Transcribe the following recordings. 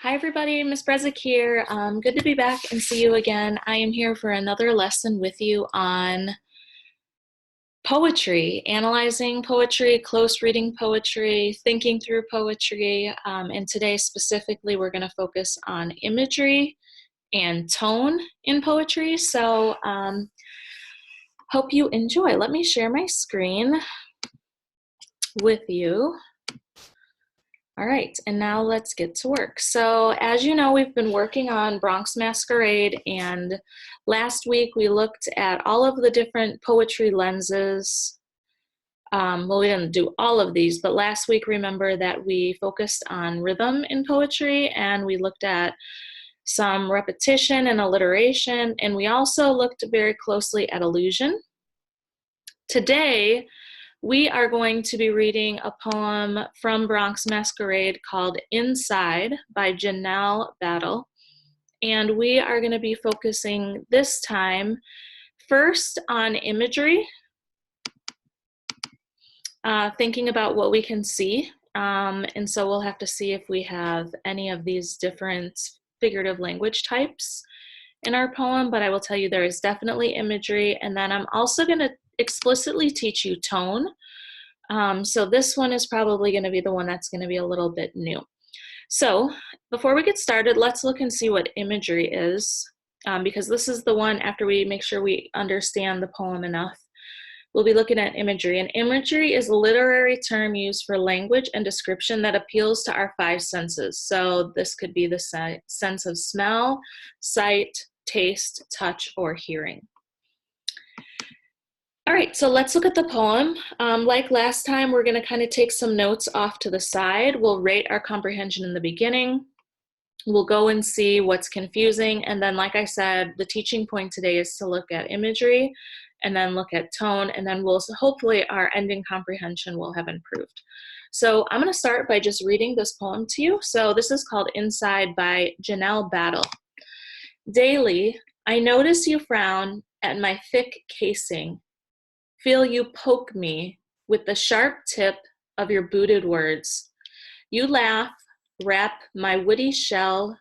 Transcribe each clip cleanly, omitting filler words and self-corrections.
Hi everybody, Miss Brezik here. Good to be back and see you again. I am here for another lesson with you on poetry, analyzing poetry, close reading poetry, thinking through poetry. And today specifically, we're going to focus on imagery and tone in poetry. So hope you enjoy. Let me share my screen with you. All right, and now let's get to work. So as you know, we've been working on Bronx Masquerade, and last week we looked at all of the different poetry lenses. Well, we didn't do all of these, but last week, remember that we focused on rhythm in poetry, and we looked at some repetition and alliteration, and we also looked very closely at allusion. Today, we are going to be reading a poem from Bronx Masquerade called Inside by Janelle Battle. And we are going to be focusing this time first on imagery, thinking about what we can see. And so we'll have to see if we have any of these different figurative language types in our poem, but I will tell you there is definitely imagery. And then I'm also going to explicitly teach you tone. So this one is probably going to be the one that's going to be a little bit new. So before we get started, let's look and see what imagery is, because this is the one after we make sure we understand the poem enough. We'll be looking at imagery, and imagery is a literary term used for language and description that appeals to our five senses. So this could be the sense of smell, sight, taste, touch, or hearing. All right, so let's look at the poem. Like last time, we're going to kind of take some notes off to the side. We'll rate our comprehension in the beginning. We'll go and see what's confusing. And then, like I said, the teaching point today is to look at imagery and then look at tone. And then hopefully our ending comprehension will have improved. So I'm going to start by just reading this poem to you. So this is called Inside by Janelle Battle. Daily, I notice you frown at my thick casing. Feel you poke me with the sharp tip of your booted words. You laugh, wrap my witty shell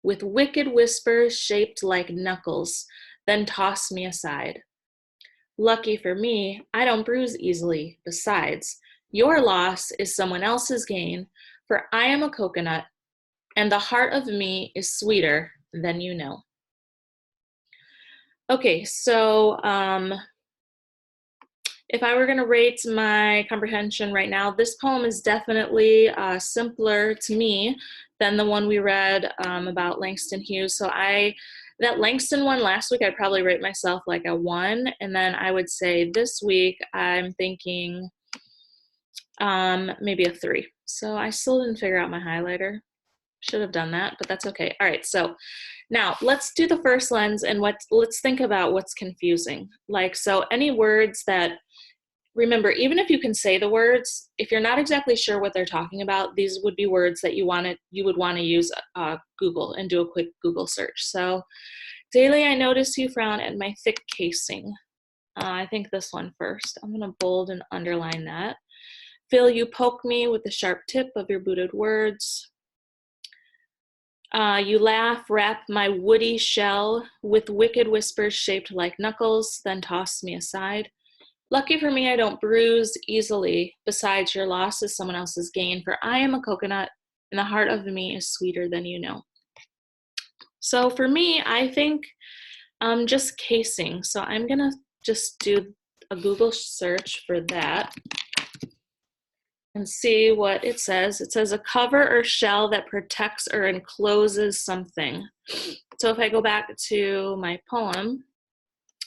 with wicked whispers shaped like knuckles, then toss me aside. Lucky for me, I don't bruise easily. Besides, your loss is someone else's gain, for I am a coconut, and the heart of me is sweeter than you know. Okay, so if I were going to rate my comprehension right now, this poem is definitely simpler to me than the one we read about Langston Hughes. So that Langston one last week, I'd probably rate myself like a 1. And then I would say this week, I'm thinking maybe a 3. So I still didn't figure out my highlighter. Should have done that, but that's okay. All right, so now let's do the first lens and let's think about what's confusing. So any words that, remember, even if you can say the words, if you're not exactly sure what they're talking about, these would be words that you would want to use Google and do a quick Google search. So daily I notice you frown at my thick casing. I think this one first. I'm going to bold and underline that. Feel you poke me with the sharp tip of your booted words. You laugh, wrap my woody shell with wicked whispers shaped like knuckles, then toss me aside. Lucky for me, I don't bruise easily. Besides, your loss is someone else's gain, for I am a coconut, and the heart of me is sweeter than you know. So for me, I think just casing. So I'm going to just do a Google search for that and see what it says. It says a cover or shell that protects or encloses something. So if I go back to my poem,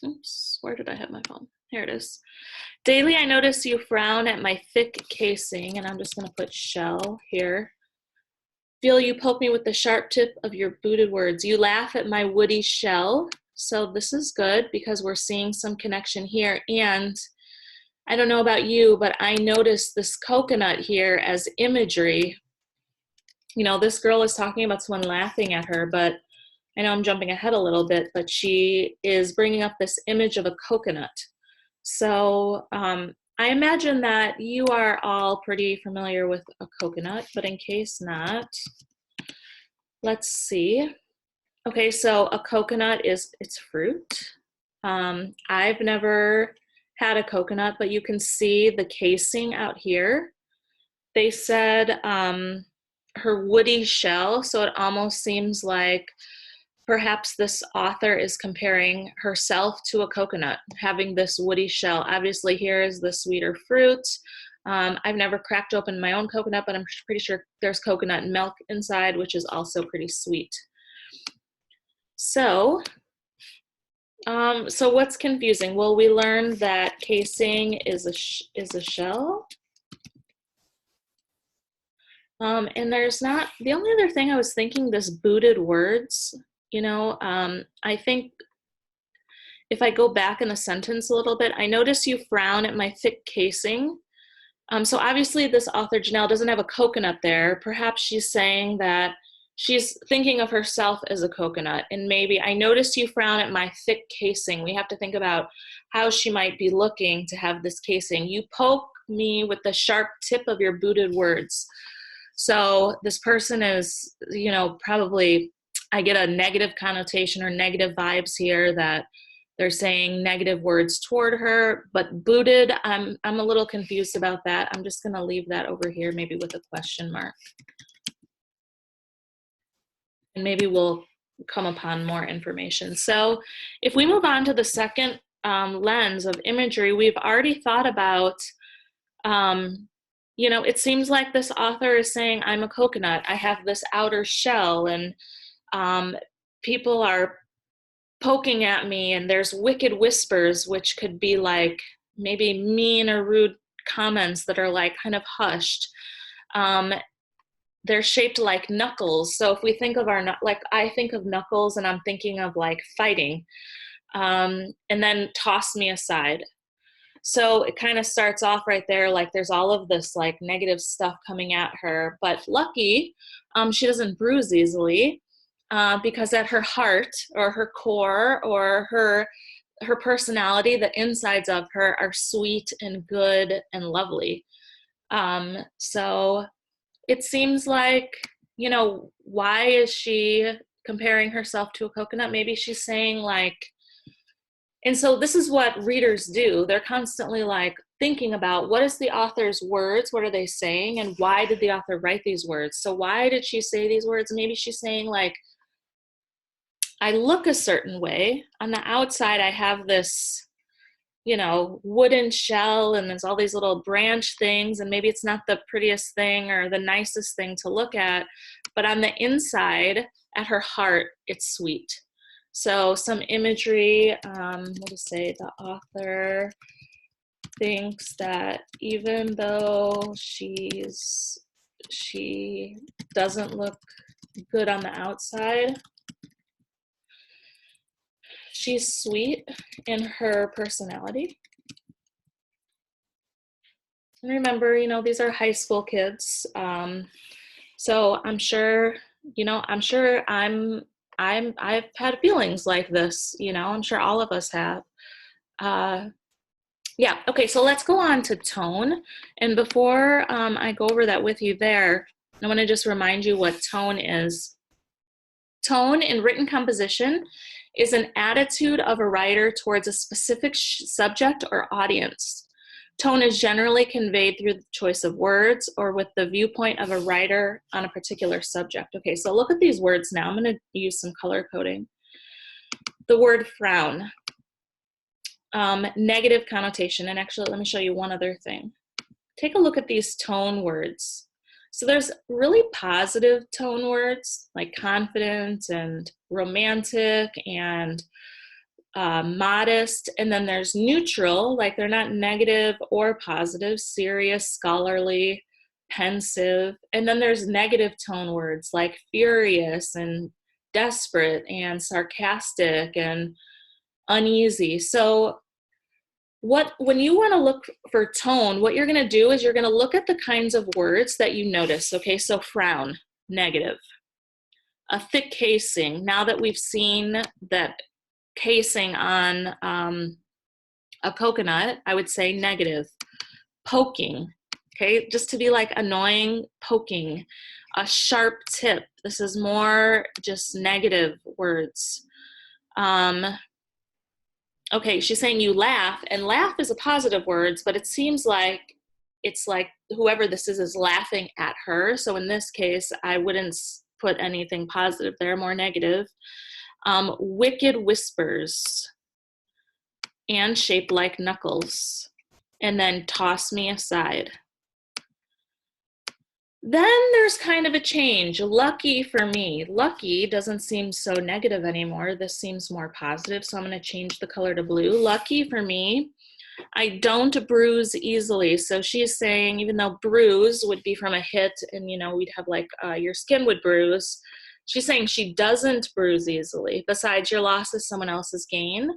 oops, where did I have my poem? Here it is. Daily I notice you frown at my thick casing, and I'm just going to put shell here. Feel you poke me with the sharp tip of your booted words. You laugh at my woody shell. So this is good because we're seeing some connection here. And I don't know about you, but I noticed this coconut here as imagery. You know, this girl is talking about someone laughing at her, but I know I'm jumping ahead a little bit, but she is bringing up this image of a coconut. So I imagine that you are all pretty familiar with a coconut, but in case not, Let's see. Okay, so a coconut it's fruit. I've never had a coconut, but you can see the casing out here. They said her woody shell, so it almost seems like perhaps this author is comparing herself to a coconut, having this woody shell. Obviously, here is the sweeter fruit. I've never cracked open my own coconut, but I'm pretty sure there's coconut milk inside, which is also pretty sweet. So, so what's confusing? Well, we learned that casing is a shell. And there's not, the only other thing I was thinking, this booted words, you know, I think if I go back in the sentence a little bit, I notice you frown at my thick casing. So obviously this author, Janelle, doesn't have a coconut there. Perhaps she's saying that she's thinking of herself as a coconut. And maybe, I notice you frown at my thick casing. We have to think about how she might be looking to have this casing. You poke me with the sharp tip of your booted words. So this person is, you know, probably, I get a negative connotation or negative vibes here, that they're saying negative words toward her, but booted, I'm a little confused about that. I'm just gonna leave that over here, maybe with a question mark. And maybe we'll come upon more information. So if we move on to the second lens of imagery, we've already thought about, you know, it seems like this author is saying, I'm a coconut, I have this outer shell, and people are poking at me, and there's wicked whispers, which could be like maybe mean or rude comments that are like kind of hushed. They're shaped like knuckles. So if we think of like I think of knuckles and I'm thinking of like fighting, and then toss me aside. So it kind of starts off right there, like there's all of this like negative stuff coming at her, but lucky, she doesn't bruise easily, because at her heart or her core or her personality, the insides of her are sweet and good and lovely. So it seems like, you know, why is she comparing herself to a coconut? Maybe she's saying like, and so this is what readers do. They're constantly like thinking about, what is the author's words? What are they saying? And why did the author write these words? So why did she say these words? Maybe she's saying like, I look a certain way. On the outside, I have this, you know, wooden shell, and there's all these little branch things, and maybe it's not the prettiest thing or the nicest thing to look at, but on the inside, at her heart, it's sweet. So some imagery, we'll just say the author thinks that even though she doesn't look good on the outside, she's sweet in her personality. And remember, you know, these are high school kids. So I'm sure, you know, I've had feelings like this, you know, I'm sure all of us have. Yeah, okay, so let's go on to tone. And before I go over that with you there, I want to just remind you what tone is. Tone in written composition is an attitude of a writer towards a specific subject or audience. Tone is generally conveyed through the choice of words or with the viewpoint of a writer on a particular subject. Okay, so look at these words now. I'm going to use some color coding. The word frown, negative connotation. And actually, let me show you one other thing. Take a look at these tone words. So there's really positive tone words like confident and romantic and modest, and then there's neutral, like they're not negative or positive, serious, scholarly, pensive, and then there's negative tone words like furious and desperate and sarcastic and uneasy. So when you want to look for tone, what you're going to do is you're going to look at the kinds of words that you notice. Okay, so frown, negative. A thick casing, now that we've seen that casing on a coconut, I would say negative. Poking, okay? Just to be like annoying, poking, a sharp tip. This is more just negative words. Okay, she's saying you laugh, and laugh is a positive word, but it seems like it's like whoever this is laughing at her. So in this case, I wouldn't put anything positive there, more negative. Wicked whispers and shaped like knuckles, and then toss me aside. Then there's kind of a change. Lucky for me. Lucky doesn't seem so negative anymore. This seems more positive, so I'm going to change the color to blue. Lucky for me. I don't bruise easily. So she's saying, even though bruise would be from a hit and, you know, we'd have like your skin would bruise, she's saying she doesn't bruise easily. Besides, your loss is someone else's gain.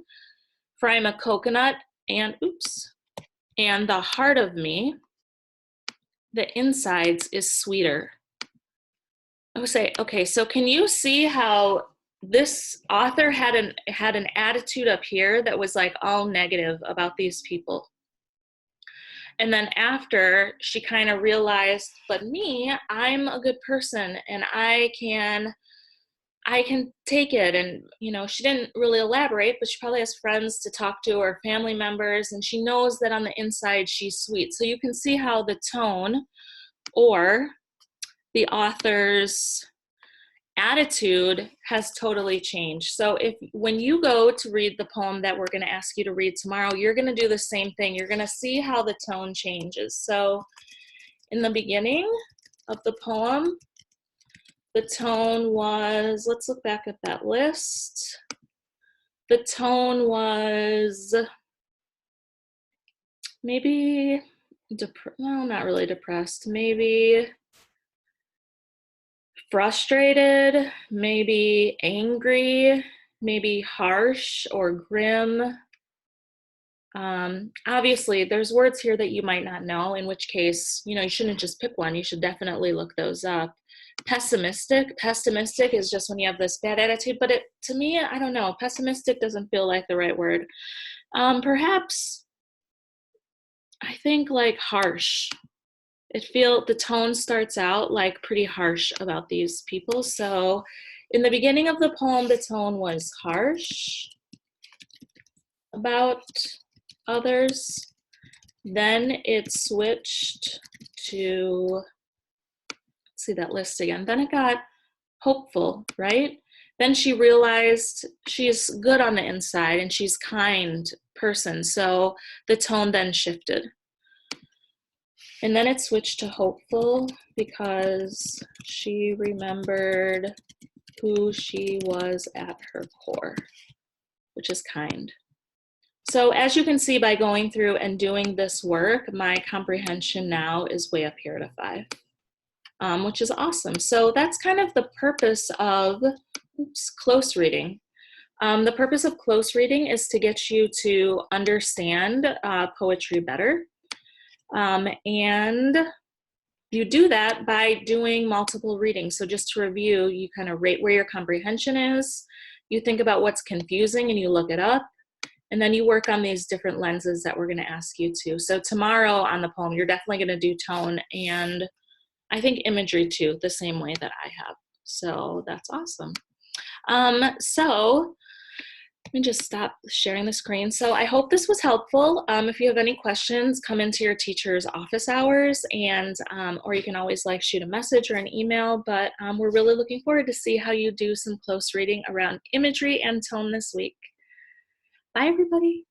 For I'm a coconut and, oops, and the heart of me, the insides is sweeter. I would say, okay, so can you see how this author had an attitude up here that was like all negative about these people? And then after she kind of realized, but me, I'm a good person and I can take it. And, you know, she didn't really elaborate, but she probably has friends to talk to or family members, and she knows that on the inside she's sweet. So you can see how the tone or the author's attitude has totally changed. So when you go to read the poem that we're going to ask you to read tomorrow, you're going to do the same thing. You're going to see how the tone changes. So in the beginning of the poem, the tone was, let's look back at that list. The tone was maybe, no, not really depressed, maybe frustrated, maybe angry, maybe harsh or grim. Obviously, there's words here that you might not know, in which case, you know, you shouldn't just pick one. You should definitely look those up. Pessimistic is just when you have this bad attitude, but to me, I don't know, pessimistic doesn't feel like the right word. Perhaps, I think like harsh. The tone starts out like pretty harsh about these people. So in the beginning of the poem, the tone was harsh about others. Then it switched to, let's see that list again. Then it got hopeful, right? Then she realized she's good on the inside and she's a kind person. So the tone then shifted. And then it switched to hopeful because she remembered who she was at her core, which is kind. So as you can see by going through and doing this work, my comprehension now is way up here at a 5, which is awesome. So that's kind of the purpose of close reading. The purpose of close reading is to get you to understand poetry better. And you do that by doing multiple readings. So just to review, you kind of rate where your comprehension is, you think about what's confusing and you look it up, and then you work on these different lenses that we're going to ask you to. So tomorrow on the poem, you're definitely going to do tone and I think imagery too, the same way that I have. So that's awesome. So let me just stop sharing the screen. So I hope this was helpful. If you have any questions, come into your teacher's office hours, and or you can always like shoot a message or an email, but we're really looking forward to see how you do some close reading around imagery and tone this week. Bye, everybody.